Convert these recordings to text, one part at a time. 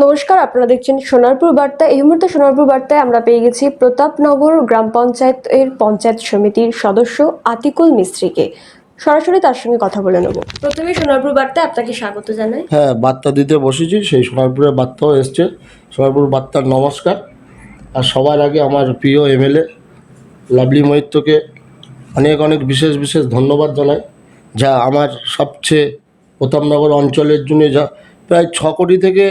নমস্কার, আপনারা দেখছেন সোনারপুর বার্তা। এই মুহূর্তে সোনারপুর বার্তায় আমরা পেয়ে গেছি প্রতাপনগর গ্রাম পঞ্চায়েতের পঞ্চায়েত সমিতির সদস্য আতিকুল মিস্ত্রিকে। সরাসরি তার সঙ্গে কথা বলে নেব। প্রথমে সোনারপুর বার্তায় আপনাকে স্বাগত জানাই। হ্যাঁ, বার্তা দিতে বসেছি, সেই সোনারপুরের বার্তাও এসছে। সোনারপুর বার্তার নমস্কার। আর সবার আগে আমার প্রিয় এমএলএ লাভলি মৈত্রকে অনেক অনেক বিশেষ বিশেষ ধন্যবাদ জানাই, যা আমার সবচেয়ে প্রতাপনগর অঞ্চলের জন্য যা প্রায় 6 কোটি থেকে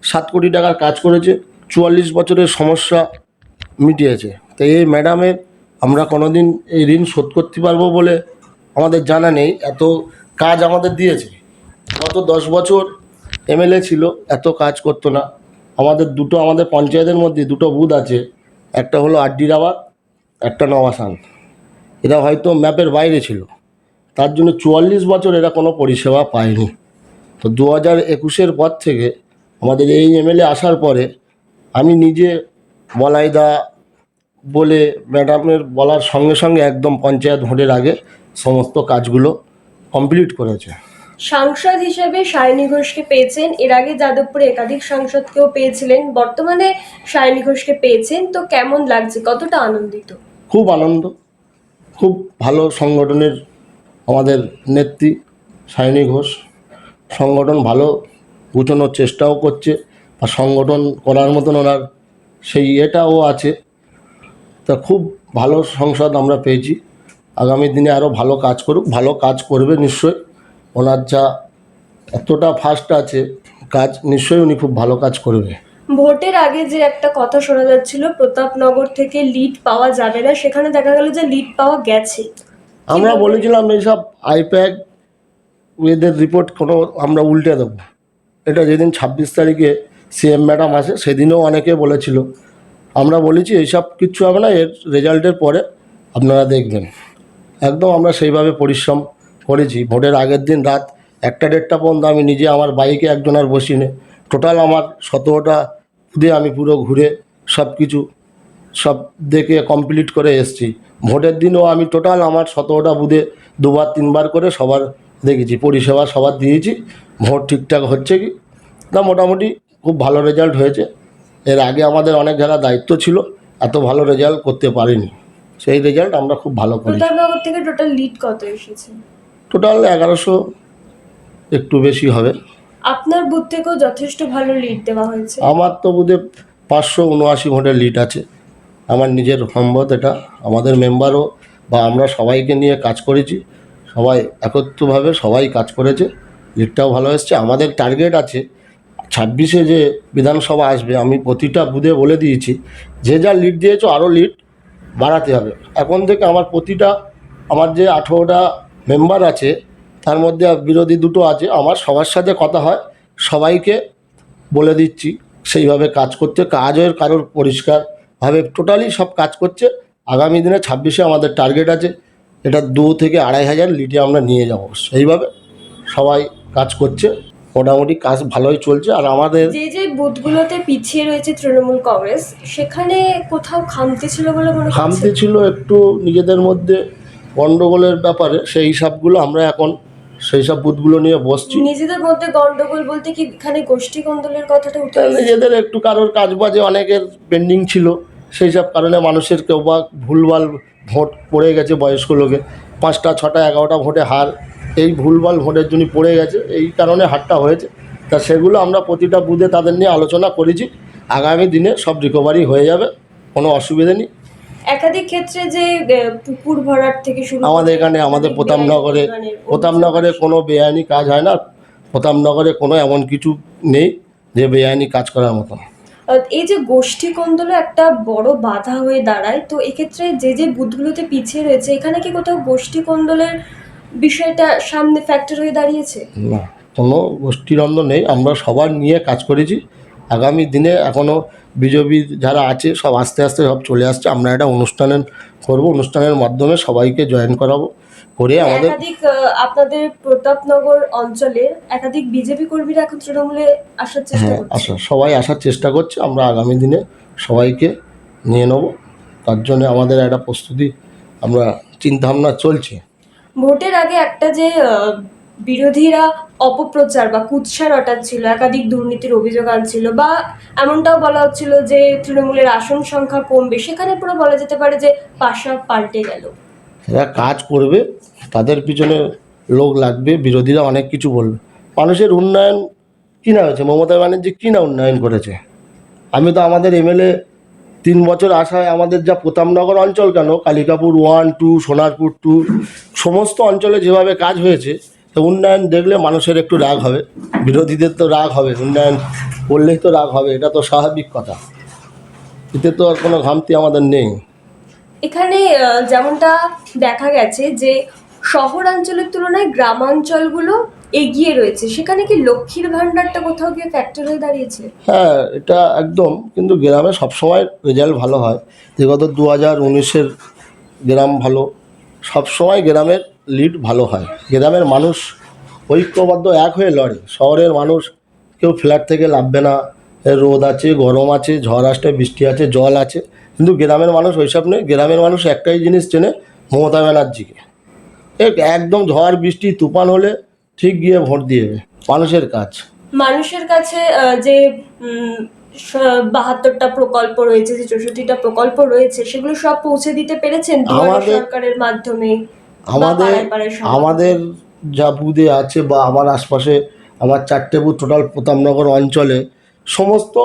7 কোটি টাকার কাজ করেছে, 44 বছরের সমস্যা মিটিয়েছে। তো এই ম্যাডামের আমরা কোনোদিন এই ঋণ শোধ করতে পারবো বলে আমাদের জানা নেই, এত কাজ আমাদের দিয়েছে। গত 10 বছর এমএলএ ছিল, এত কাজ করতো না। আমাদের পঞ্চায়েতের মধ্যে দুটো বুথ আছে, একটা হলো আড্ডিরাবাদ, একটা নওয়াসান। এরা হয়তো ম্যাপের বাইরে ছিল, তার জন্য 44 বছর এরা কোনো পরিষেবা পায়নি। তো 2021-এর পর থেকে আমাদের এই এমএলএ আসার পরে আমি নিজে বলাইদা বলে ম্যাডামের বলার সঙ্গে সঙ্গে একদম পঞ্চায়েত ভোটের আগে সমস্ত কাজগুলো কমপ্লিট করেছে। সাংসদ হিসেবে সায়নী ঘোষকে পেয়েছেন, এর আগে যাদবপুরে একাধিক সাংসদকেও পেয়েছিলেন, বর্তমানে সায়নী ঘোষকে পেয়েছেন, তো কেমন লাগছে, কতটা আনন্দিত? খুব আনন্দ, খুব ভালো সংগঠনের আমাদের নেত্রী সায়নী ঘোষ। সংগঠন ভালো গুছানোর চেষ্টাও করছে, আর সংগঠন করার মতন ওনার সেই এটাও আছে। তা খুব ভালো সংসদ আমরা পেয়েছি। আগামী দিনে আরও ভালো কাজ করুক, ভালো কাজ করবে নিশ্চয়ই। ওনার যা এতটা ফাস্ট আছে কাজ, নিশ্চয়ই উনি খুব ভালো কাজ করবে। ভোটের আগে যে একটা কথা শোনা যাচ্ছিল প্রতাপনগর থেকে লিড পাওয়া যাবে না, সেখানে দেখা গেল যে লিড পাওয়া গেছে। আমরা বলেছিলাম এইসব আইপ্যাক এদের রিপোর্ট কোনো আমরা উল্টে দেবো। এটা যেদিন 26 তারিখে সিএম ম্যাডাম আসে সেদিনও অনেকে বলেছিল, আমরা বলেছি এইসব কিচ্ছু হবে না, এর রেজাল্টের পরে আপনারা দেখবেন। একদম আমরা সেইভাবে পরিশ্রম করেছি। ভোটের আগের দিন রাত 1টা-1.5টা পর্যন্ত আমি নিজে আমার বাইকে একজনের বসিয়ে টোটাল আমার 17টা দিয়ে আমি পুরো ঘুরে সব দেখে কমপ্লিট করে এসেছি। ভোটের দিনও আমি টোটাল আমার 17টা বুথে 2-3বার করে সবার দেখেছি, পরিষেবা সবার দিয়েছি। ভোট ঠিকঠাক হচ্ছে কি না, মোটামুটি খুব ভালো রেজাল্ট হয়েছে। এর আগে আমাদের অনেক যারা দায়িত্ব ছিল এত ভালো রেজাল্ট করতে পারিনি, সেই রেজাল্ট আমরা খুব ভালো করি। প্রতাপনগর থেকে টোটাল লিড কত এসেছে? টোটাল 1100, একটু বেশি হবে। আপনার বুথ থেকেও যথেষ্ট ভালো লিড দেওয়া হয়েছে। আমার তো বুথে 579 ভোটের লিড আছে। আমার নিজের সম্মত, এটা আমাদের মেম্বারও বা আমরা সবাইকে নিয়ে কাজ করেছি, সবাই একত্রভাবে সবাই কাজ করেছে, লিডটাও ভালো এসছে। আমাদের টার্গেট আছে 26-এ যে বিধানসভা আসবে, আমি প্রতিটা বুথে বলে দিয়েছি যে যা লিড দিয়েছো আরও লিড বাড়াতে হবে। এখন থেকে আমার যে 18টা মেম্বার আছে তার মধ্যে বিরোধী দুটো আছে, আমার সবার সাথে কথা হয়, সবাইকে বলে দিচ্ছি সেইভাবে কাজ করতে। কাজের কারোর পরিষ্কারভাবে টোটালি সব কাজ করছে। আগামী দিনে 26-এ আমাদের টার্গেট আছে এটা 2 থেকে 2,500 লিডে আমরা নিয়ে যাব। সেইভাবে সবাই কাজ করছে, মোটামুটি কাজ ভালোই চলছে। আর আমাদের যে বুথগুলোতে পিছিয়ে রয়েছে তৃণমূল কংগ্রেস, সেখানে কোথাও খামতি ছিল বলে মনে হচ্ছে? খামতি ছিল একটু নিজেদের মধ্যে গণ্ডগোলের ব্যাপারে, সেই হিসাবগুলো আমরা এখন সেই সব বুথগুলো নিয়ে বসছি। নিজেদের মধ্যে গন্ডগোল বলতে কি এখানে গোষ্ঠী কোন্দলের কথাটা উঠে এসেছে? নিজেদের একটু কারোর কাজ বাজে অনেকের পেন্ডিং ছিল, সেই সব কারণে মানুষের কেউ বা ভুলভাল ভোট পড়ে গেছে, বয়স্ক লোকে 5টা 6টা 11টা ভোটে হার, এই ভুলভাল ভোটের জন্য পড়ে গেছে, এই কারণে হারটা হয়েছে। তা সেগুলো আমরা প্রতিটা বুথে তাদের নিয়ে আলোচনা করেছি। আগামী দিনে সব রিকভারি হয়ে যাবে, কোনো অসুবিধা নেই। একাধিক ক্ষেত্রে যে পুকুর ভরাট থেকে শুরু আমাদের এখানে আমাদের প্রতাপনগরে কোনো বেআইনি কাজ হয় না। প্রতাপনগরে কোনো এমন কিছু নেই যে বেআইনি কাজ করার মতন। এই যে গোষ্ঠী কোন্দল একটা বড় বাধা হয়ে দাঁড়ায়, তো এক্ষেত্রে যে বুথগুলোতে পিছিয়ে রয়েছে এখানে কি কোথাও গোষ্ঠী কোন্দলের বিষয়টা সামনে ফ্যাক্টর হয়ে দাঁড়িয়েছে? না, কোনো গোষ্ঠীদ্বন্দ্ব নেই, আমরা সবার নিয়ে কাজ করেছি। আগামী দিনে এখনও বিজেপি যারা আছে সব আস্তে আস্তে সব চলে আসছে। আমরা একটা অনুষ্ঠানের মাধ্যমে সবাইকে জয়েন করাবো, করে আমাদের আপনাদের প্রতাপনগর অঞ্চলের একাধিক বিজেপি কর্মীরা এখন তৃণমূলে আসার চেষ্টা করছে। সবাই আসার চেষ্টা করছে। আমরা আগামী দিনে সবাইকে নিয়ে নেব, তার জন্য আমাদের একটা প্রস্তুতি, আমরা চিন্তাভাবনা চলছে। ভোটের আগে একটা যে বিরোধীরা অপপ্রচার বা কুৎসা রটাচ্ছিল, একাধিক দুর্নীতির অভিযোগ আনছিল, বা এমনটাও বলা হচ্ছিল যে তৃণমূলের আসন সংখ্যা কমবে, সেখানে পুরো বলা যেতে পারে যে পাশা পাল্টে গেল। এরা কাজ করবে, তাদের পিছনে লোক লাগবে, বিরোধীরা অনেক কিছু বলবে। মানুষের উন্নয়ন কী না হয়েছে? মমতা ব্যানার্জি কী না উন্নয়ন করেছে? আমি তো আমাদের এমএলএ 3 বছর আসায় আমাদের যা প্রতাপনগর অঞ্চল কেন, কালিকাপুর 1, 2, সোনারপুর 2, সমস্ত অঞ্চলে যেভাবে কাজ হয়েছে, তো উন্নয়ন দেখলে মানুষের একটু রাগ হবে, বিরোধীদের তো রাগ হবে, উন্নয়ন করলেই তো রাগ হবে, এটা তো স্বাভাবিক কথা। এতে তো আর কোনো ঘামতি আমাদের নেই। এখানে যেমনটা দেখা গেছে যে শহরাঞ্চলের তুলনায় গ্রামাঞ্চলগুলো এগিয়ে রয়েছে, সেখানে কি লক্ষ্মীর ভাণ্ডারটা কোথাও গিয়ে ফ্যাক্টর হয়ে দাঁড়িয়েছে? হ্যাঁ, এটা একদম, কিন্তু গ্রামে সবসময় রেজাল্ট ভালো হয়। বিগত 2019-এর গ্রাম ভালো, সবসময় গ্রামের লিড ভালো হয়। গ্রামের মানুষ ঐক্যবদ্ধ এক হয়ে লড়ে। শহরের মানুষ কেউ ফ্ল্যাট থেকে নামবে না, রোদ আছে, গরম আছে, ঝড় আসছে, বৃষ্টি আছে, জল আছে, কিন্তু গ্রামের মানুষ ওইসব নেই। গ্রামের মানুষ একটাই জিনিস চেনে, মমতা ব্যানার্জিকে। একদম ঝড় বৃষ্টি তুফান হলে ঠিক গিয়ে ভোট দিয়ে দেবে, মানুষের কাজ। মানুষের কাছে যে 72টা প্রকল্প রয়েছে, যে 64টা প্রকল্প রয়েছে, সেগুলো সব পৌঁছে দিতে পেরেছেন দুয়ারে আমাদের সরকারের মাধ্যমে? বা আমাদের পাড়ায় পাড়ায় সভা? আমাদের যা বুথে আছে বা আমার আশপাশে, আমার 4টে বুথ টোটাল প্রতাপনগর অঞ্চলে, সমস্ত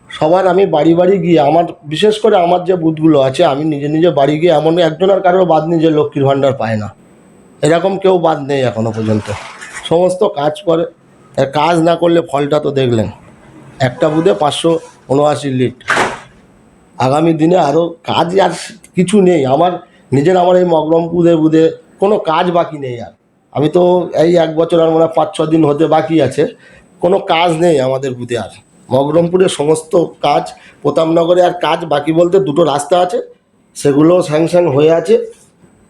সবার আমি বাড়ি বাড়ি গিয়ে, আমার বিশেষ করে আমার যে বুথগুলো আছে, আমি নিজে নিজে বাড়ি গিয়ে, এমন একজন আর কারোর বাদ নেই যে লক্ষ্মীর ভাণ্ডার পায় না, এরকম কেউ বাদ নেই এখনো পর্যন্ত। সমস্ত কাজ করে। আর কাজ না করলে ফলটা তো দেখলেন, একটা বুথে 579 লিড। আগামী দিনে আরও কাজ আর কিছু নেই আমার নিজের, আমার এই মগরমপুরে বুধে কোনো কাজ বাকি নেই আর। আমি তো এই 1 বছর আর মনে হয় 5-6 দিন হতে বাকি আছে, কোনো কাজ নেই আমাদের বুধে আর। মগরমপুরের সমস্ত কাজ, প্রতাপনগরে আর কাজ বাকি বলতে 2টো রাস্তা আছে, সেগুলো স্যাংশন হয়ে আছে।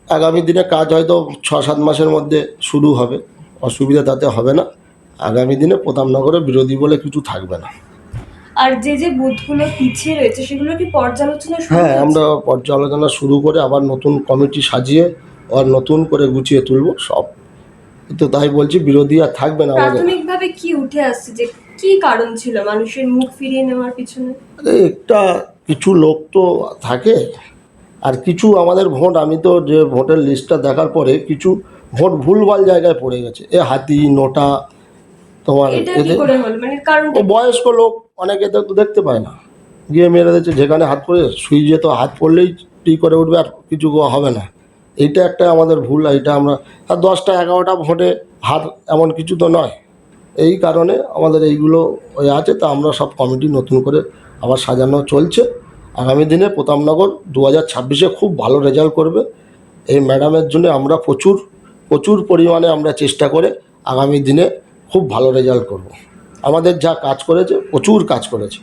আগামী দিনে কাজ হয়তো 6-7 মাসের মধ্যে শুরু হবে, অসুবিধা তাতে হবে না। আগামী দিনে প্রতাপনগরে বিরোধী বলে কিছু থাকবে না। আর যে যে বুথগুলো পিছিয়ে রয়েছে, সেগুলো কি পর্যালোচনা শুরু হ্যাঁ, হয়েছে? আমরা পর্যালোচনা শুরু করে আবার নতুন কমিটি সাজিয়ে আবার নতুন করে গুছিয়ে তুলব সব। তো তাই বলছি, বিরোধী আর থাকবে না আমাদের। প্রাথমিকভাবে কি উঠে আসছে যে কি কারণ ছিল মানুষের মুখ ফিরিয়ে নেওয়ার পিছনে? আরে একটা কিছু লোক তো থাকে, আর কিছু আমাদের ভোট, আমি তো যে ভোটের লিস্টটা দেখার পরে কিছু ভোট ভুলভাল জায়গায় পড়ে গেছে। হাতি নোটা তোমার এটা কি এদের, করে হলো, মানে কারণটা ও কি? বয়স্ক লোক অনেকে তো দেখতে পায় না, গিয়ে মেরে দিচ্ছে যেখানে হাত পড়ে, সুইচে তো হাত পড়লেই টি করে উঠবে, আর কিছু হবে না। এইটা একটা আমাদের ভুল। এইটা আমরা, আর 10টা 11টা ভোটে হাত এমন কিছু তো নয়। এই কারণে আমাদের এইগুলো আছে। তা আমরা সব কমিটি নতুন করে আবার সাজানো চলছে। আগামী দিনে প্রতাপনগর 2026-এ খুব ভালো রেজাল্ট করবে। এই ম্যাডামের জন্য আমরা প্রচুর প্রচুর পরিমাণে আমরা চেষ্টা করে আগামী দিনে খুব ভালো রেজাল্ট করব। আমাদের যা কাজ করেছে, প্রচুর কাজ করেছে,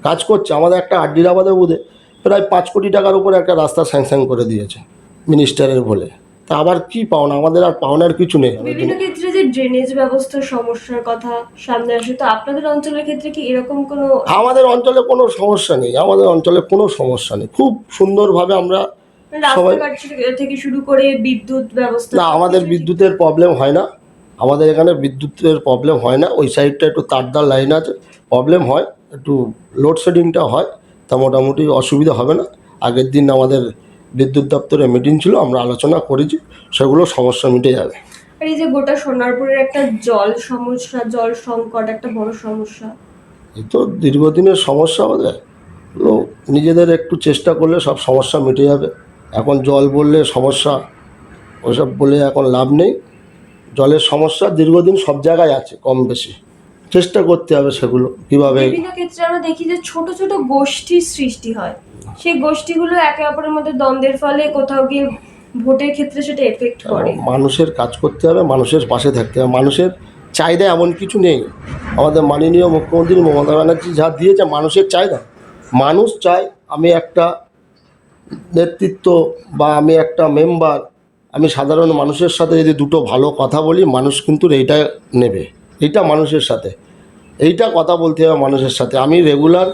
কাজ করছে। আমাদের একটা আড্ডিরাবাদের বুধে প্রায় 5 কোটি টাকার উপরে একটা রাস্তা স্যাংশন করে দিয়েছে মিনিস্টারের বলে। তা আবার কি পাওনা, আমাদের আর পাওনার কিছু নেই। বিভিন্ন ক্ষেত্রে যে ড্রেনেজ ব্যবস্থার সমস্যার কথা সামনে আসে, তো আপনাদের অঞ্চলের ক্ষেত্রে কি এরকম কোনো? আমাদের অঞ্চলে কোনো সমস্যা নেই, আমাদের অঞ্চলে কোনো সমস্যা নেই, খুব সুন্দরভাবে আমরা সবাই। রাস্তাঘাট থেকে শুরু করে বিদ্যুৎ ব্যবস্থা না, আমাদের সবকিছুই বিদ্যুতের প্রবলেম হয় না, আমাদের এখানে বিদ্যুতের প্রবলেম হয় না। ওই সাইডটা একটু তারদার লাইন আছে, প্রবলেম হয়, একটু লোডশেডিংটা হয়, তা মোটামুটি অসুবিধা হবে না। আগের দিন আমাদের বিদ্যুৎ দপ্তরে মিটিং ছিল, আমরা আলোচনা করেছি, সেগুলো সমস্যা মিটে যাবে। আর এই যে গোটা সোনারপুরের একটা জল সমস্যা, জল সংকট একটা বড় সমস্যা। এই তো দীর্ঘদিনের সমস্যা আমাদের, এগুলো নিজেদের একটু চেষ্টা করলে সব সমস্যা মিটে যাবে। এখন জল বললে সমস্যা, ওসব বলে এখন লাভ নেই। জলের সমস্যা দীর্ঘদিন সব জায়গায় আছে, কম বেশি, চেষ্টা করতে হবে সেগুলো কীভাবে। বিভিন্ন ক্ষেত্রে আমরা দেখি যে ছোট ছোট গোষ্ঠীর সৃষ্টি হয়, সেই গোষ্ঠীগুলো একে অপরের মধ্যে দ্বন্দ্বের ফলে কোথাও গিয়ে ভোটের ক্ষেত্রে সেটা এফেক্ট করে। মানুষের কাজ করতে হবে, মানুষের পাশে থাকতে হবে। মানুষের চাহিদা এমন কিছু নেই, আমাদের মাননীয় মুখ্যমন্ত্রী মমতা ব্যানার্জি যা দিয়েছে মানুষের চাহিদা। মানুষ চায় আমি একটা নেতৃত্ব বা আমি একটা মেম্বার, আমি সাধারণ মানুষের সাথে যদি দুটো ভালো কথা বলি, মানুষ কিন্তু এইটা নেবে, এইটা মানুষের সাথে, এইটা কথা বলতে হবে মানুষের সাথে। আমি রেগুলার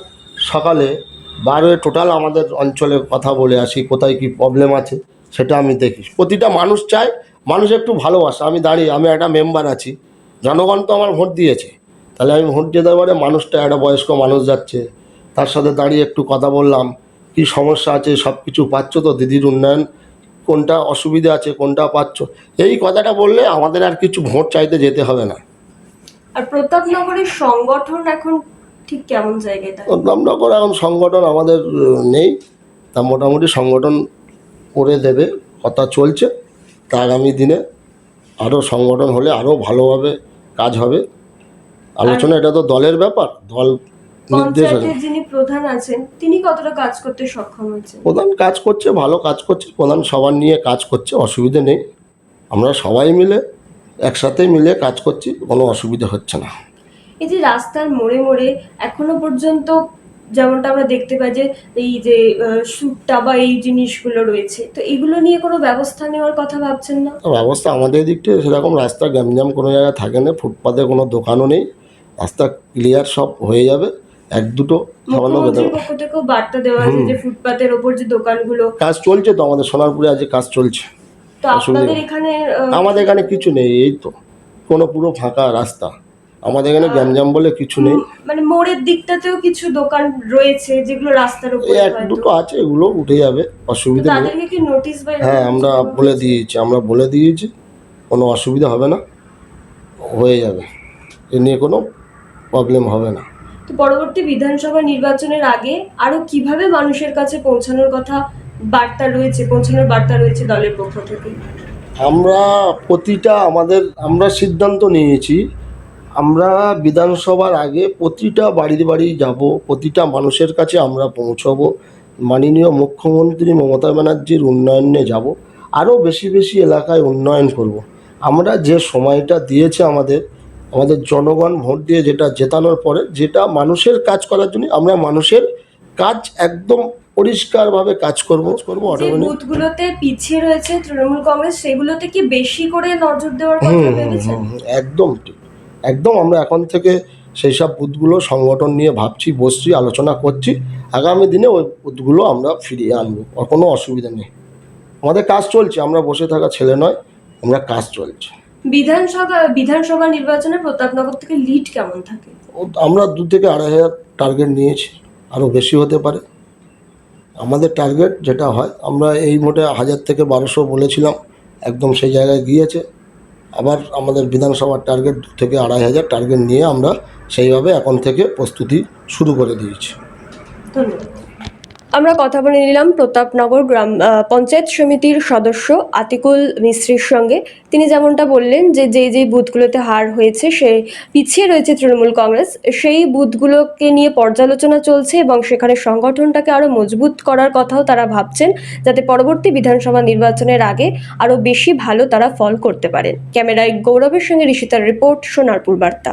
সকালে বার হয়ে টোটাল আমাদের অঞ্চলে কথা বলে আসি, কোথায় কি প্রবলেম আছে সেটা আমি দেখি। প্রতিটা মানুষ চায় মানুষ একটু ভালোবাসে। আমি দাঁড়িয়ে, আমি একটা মেম্বার আছি, জনগণ তো আমার ভোট দিয়েছে, তাহলে আমি ভোট দিতে পারে মানুষটা একটা বয়স্ক মানুষ যাচ্ছে, তার সাথে দাঁড়িয়ে একটু কথা বললাম, কি সমস্যা আছে সব কিছু পাচ্ছ তো, দিদির উন্নয়ন কোনটা অসুবিধা আছে কোনটা পাচ্ছ, এই কথাটা বললে আমাদের আর কিছু ভোট চাইতে যেতে হবে না। আর প্রতাপনগরের সংগঠন এখন ঠিক কেমন জায়গায় থাকে? প্রতাপনগর এখন সংগঠন আমাদের নেই, তা মোটামুটি সংগঠন করে দেবে কথা চলছে, তা আগামী দিনে আরও সংগঠন হলে আরও ভালোভাবে কাজ হবে। আলোচনা, এটা তো দলের ব্যাপার, দল নির্দেশ আছে। পঞ্চায়েতের যিনি প্রধান আছেন তিনি কতটা কাজ করতে সক্ষম হয়েছেন? প্রধান কাজ করছে, ভালো কাজ করছে, প্রধান সবার নিয়ে কাজ করছে, অসুবিধে নেই। আমরা সবাই মিলে একসাথে মিলে কাজ করছি, কোনো অসুবিধা হচ্ছে না। এই যে রাস্তার মোড়ে মোড়ে এখনো পর্যন্ত যেমনটা আমরা দেখতে পাই যে এই যে সুটটা বা এই জিনিসগুলো রয়েছে, তো এগুলো নিয়ে কোনো ব্যবস্থা নেওয়ার কথা ভাবছেন না? তো ব্যবস্থা আমাদের দিক থেকে সেরকম রাস্তা গ্যামজাম কোনো জায়গায় থাকে না, ফুটপাতে কোনো দোকানও নেই, রাস্তা ক্লিয়ার সব হয়ে যাবে। এক দুটো সামান্য মুখ্যমন্ত্রীর পক্ষ থেকেও বার্তা দেওয়া হয়েছে যে ফুটপাতের ওপর যে দোকানগুলো, কাজ চলছে তো, আমাদের সোনারপুরে আজ কাজ চলছে। তো অসুবিধা আপনাদের নেই। এখানে আমাদের এখানে কিছু নেই, এই তো কোনো পুরো ফাঁকা রাস্তা, আমাদের এখানে গ্যামজাম বলে কিছু নেই। মানে মোড়ের দিকটাতেও কিছু দোকান রয়েছে যেগুলো রাস্তার এই উপরে এক হয়তো, দুটো আছে, এগুলো উঠে যাবে, তো অসুবিধা নেই। তাদেরকে কি নোটিশ বা এরকম হ্যাঁ, কিছু আমরা দেওয়া বলে হয়েছে? দিয়েছি, কোনো অসুবিধা হবে না, হয়ে যাবে, এ নিয়ে কোনো প্রবলেম হবে না। তো পরবর্তী বিধানসভা নির্বাচনের আগে আরো কিভাবে মানুষের কাছে পৌঁছানোর বার্তা রয়েছে দলের পক্ষ থেকে? আমরা আমরা সিদ্ধান্ত নিয়েছি, আমরা বিধানসভার আগে প্রতিটা বাড়ি বাড়ি যাব, প্রতিটা মানুষের কাছে আমরা পৌঁছবো, মাননীয় মুখ্যমন্ত্রী মমতা ব্যানার্জির উন্নয়নে যাব, আরও বেশি বেশি এলাকায় উন্নয়ন করব। আমরা যে সময়টা দিয়েছে আমাদের আমাদের জনগণ ভোট দিয়ে যেটা জেতানোর পরে, যেটা মানুষের কাজ করার জন্য, আমরা মানুষের কাজ একদম পরিষ্কারভাবে কাজ করব যে অটোমেটিক। বুথগুলোতে পিছিয়ে রয়েছে তৃণমূল কংগ্রেস, সেগুলোতে কি বেশি করে নজর দেওয়ার কথা ভেবেছেন? একদম ঠিক, একদম আমরা এখন থেকে সেই সব বুথগুলো সংগঠন নিয়ে ভাবছি, বসছি, আলোচনা করছি, আগামী দিনে ওই বুথগুলো আমরা ফিরিয়ে আনবো, আর কোনো অসুবিধা নেই। আমাদের কাজ চলছে, আমরা বসে থাকা ছেলে নয়, আমরা কাজ চলছে। বিধানসভা নির্বাচনে প্রতাপনগর থেকে লিড কেমন থাকে? আমরা 2,000 থেকে 2,500 টার্গেট নিয়েছি, আরও বেশি হতে পারে। আমাদের টার্গেট যেটা হয়, আমরা এই মোটে 1,000 থেকে 1,200 বলেছিলাম, একদম সেই জায়গায় গিয়েছে। আবার আমাদের বিধানসভার টার্গেট 2,000 থেকে 2,500 টার্গেট নিয়ে আমরা সেইভাবে এখন থেকে প্রস্তুতি শুরু করে দিয়েছি। ধন্যবাদ। আমরা কথা বলে নিলাম প্রতাপনগর গ্রাম পঞ্চায়েত সমিতির সদস্য আতিকুল মিস্ত্রির সঙ্গে। তিনি যেমনটা বললেন যে যেই বুথগুলোতে হার হয়েছে, সে পিছিয়ে রয়েছে তৃণমূল কংগ্রেস, সেই বুথগুলোকে নিয়ে পর্যালোচনা চলছে এবং সেখানে সংগঠনটাকে আরো মজবুত করার কথাও তারা ভাবছেন, যাতে পরবর্তী বিধানসভা নির্বাচনের আগে আরো বেশি ভালো তারা ফল করতে পারেন। ক্যামেরায় গৌরবের সঙ্গে ঋষিতার রিপোর্ট, সোনারপুর বার্তা।